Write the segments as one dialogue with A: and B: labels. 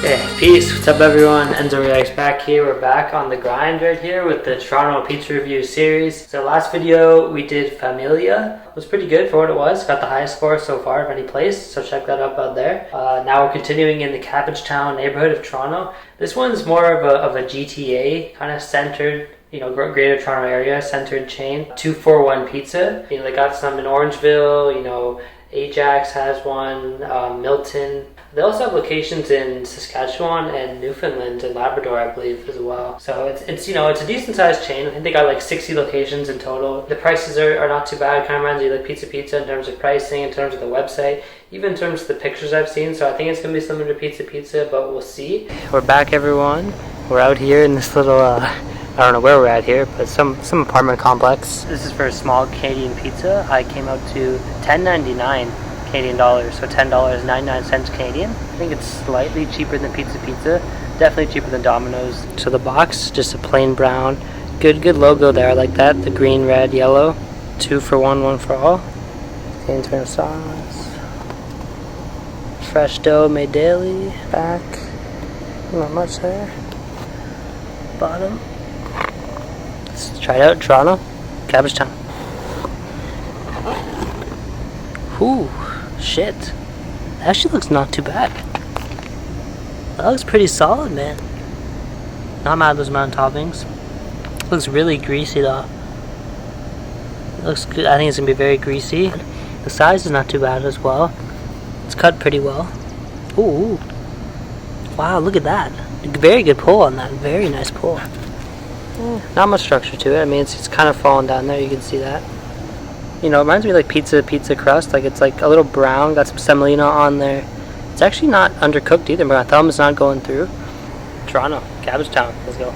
A: Hey, peace. What's up, everyone? Enzo Reacts back here. We're back on the grind right here with the Toronto Pizza Review series. So last video we did Familia. It was pretty good for what it was. Got the highest score so far of any place, so check that out there. Now we're continuing in the Cabbagetown neighborhood of Toronto. This one's more of a GTA kind of centered, you know, Greater Toronto area centered chain. 241 Pizza. You know, they got some in Orangeville. You know, Ajax has one. Milton. They also have locations in Saskatchewan and Newfoundland and Labrador, I believe, as well. So it's you know, it's a decent sized chain. I think they got like 60 locations in total. The prices are not too bad. Kind of reminds you like Pizza in terms of pricing, in terms of the website, even in terms of the pictures I've seen. So I think it's gonna be similar to Pizza, but we'll see. We're back, everyone. We're out here in this little I don't know where we're at here, but some apartment complex. This is for a small Canadian pizza. I came out to $10.99 Canadian dollars, so $10.99 Canadian. I think it's slightly cheaper than Pizza, definitely cheaper than Domino's. So the box, just a plain brown, good logo there. I like that. The green, red, yellow, 2 for 1, 1 for all. Canadian tomato sauce, fresh dough made daily. Back, not much there. Bottom. Let's try it out. Toronto, Cabbagetown. Ooh. Shit, that actually looks not too bad. That looks pretty solid, man. Not mad at those amount of toppings. Looks really greasy though. It looks good. I think it's gonna be very greasy. The size is not too bad as well. It's cut pretty well. Ooh, wow, look at that. Very good pull on that. Very nice pull. Not much structure to it. I mean, it's kind of falling down there. You can see that. You know, it reminds me of like pizza crust. Like it's like a little brown, got some semolina on there. It's actually not undercooked either. My thumb is not going through. Toronto, Cabbagetown. Let's go.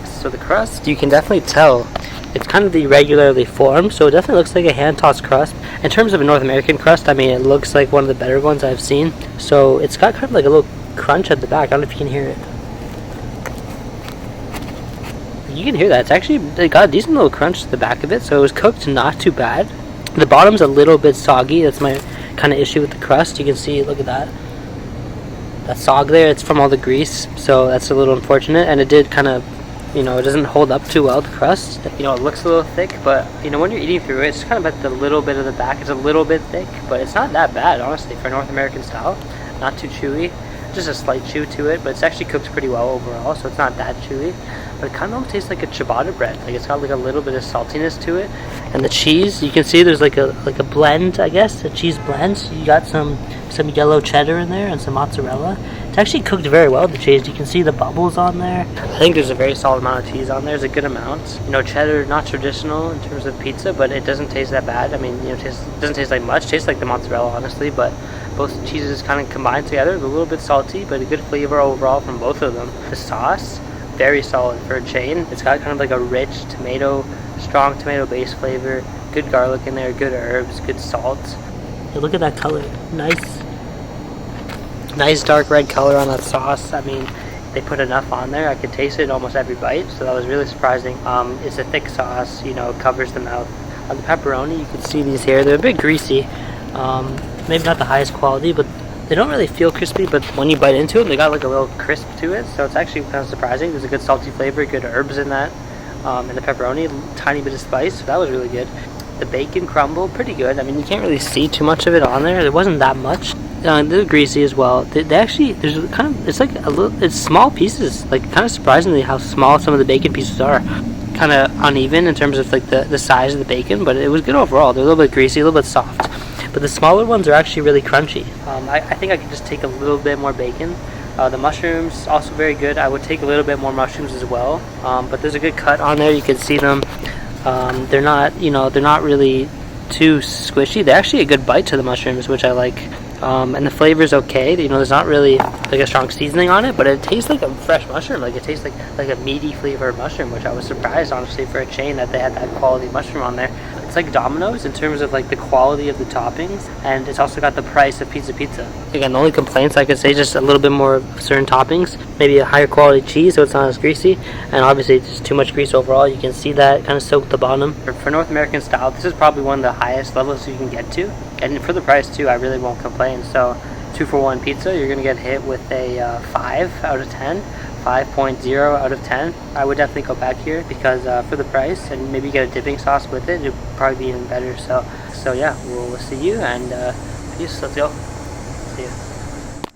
A: So the crust, you can definitely tell it's kind of irregularly formed. So it definitely looks like a hand-tossed crust. In terms of a North American crust, I mean, it looks like one of the better ones I've seen. So it's got kind of like a little crunch at the back. I don't know if you can hear it. You can hear that. It's actually, they got a decent little crunch to the back of it, so it was cooked not too bad. The bottom's a little bit soggy. That's my kind of issue with the crust. You can see, look at that. That sog there, it's from all the grease, so that's a little unfortunate. And it did kind of, you know, it doesn't hold up too well, the crust. You know, it looks a little thick, but, you know, when you're eating through it, it's kind of at the little bit of the back. It's a little bit thick, but it's not that bad, honestly, for North American style. Not too chewy. Just a slight chew to it, but it's actually cooked pretty well overall, so it's not that chewy. But it kind of almost tastes like a ciabatta bread. Like it's got like a little bit of saltiness to it. And the cheese, you can see there's like a blend, I guess, a cheese blend. So you got some yellow cheddar in there and some mozzarella. It's actually cooked very well, the cheese. You can see the bubbles on there. I think there's a very solid amount of cheese on there. There's a good amount. You know, cheddar, not traditional in terms of pizza, but it doesn't taste that bad. I mean, you know, it doesn't taste like much. It tastes like the mozzarella, honestly, but both cheeses kind of combined together. It's a little bit salty, but a good flavor overall from both of them. The sauce, very solid for a chain. It's got kind of like a rich strong tomato base flavor, good garlic in there, good herbs, good salt. Hey, look at that color. Nice dark red color on that sauce. I mean, they put enough on there. I could taste it almost every bite, so that was really surprising. It's a thick sauce, you know, covers the mouth. On the pepperoni, you can see these here. They're a bit greasy. Maybe not the highest quality, but they don't really feel crispy, but when you bite into them, they got like a little crisp to it, so it's actually kind of surprising. There's a good salty flavor, good herbs in that, and the pepperoni, tiny bit of spice, so that was really good. The bacon crumble, pretty good. I mean, you can't really see too much of it on there. There wasn't that much. They're greasy as well. They actually, there's kind of, it's like a little, it's small pieces, like kind of surprisingly how small some of the bacon pieces are. Kind of uneven in terms of like the size of the bacon, but it was good overall. They're a little bit greasy, a little bit soft. But the smaller ones are actually really crunchy. I think I could just take a little bit more bacon. The mushrooms, also very good. I would take a little bit more mushrooms as well. But there's a good cut on there. You can see them. They're not, you know, they're not really too squishy. They're actually a good bite to the mushrooms, which I like. And the flavor's okay. You know, there's not really like a strong seasoning on it, but it tastes like a fresh mushroom. Like it tastes like a meaty flavored mushroom, which I was surprised, honestly, for a chain that they had that quality mushroom on there. It's like Domino's in terms of like the quality of the toppings, and it's also got the price of pizza. Again, the only complaints I could say, just a little bit more of certain toppings, maybe a higher quality cheese so it's not as greasy, and obviously it's just too much grease overall. You can see that kind of soaked the bottom. For North American style, this is probably one of the highest levels you can get to, and for the price too, I really won't complain. So 2-for-1 pizza, you're gonna get hit with a 5 out of 10. 5.0 out of 10. I would definitely go back here because for the price, and maybe get a dipping sauce with it, it'd probably be even better. So yeah, we'll see you, and peace. Let's go. See you.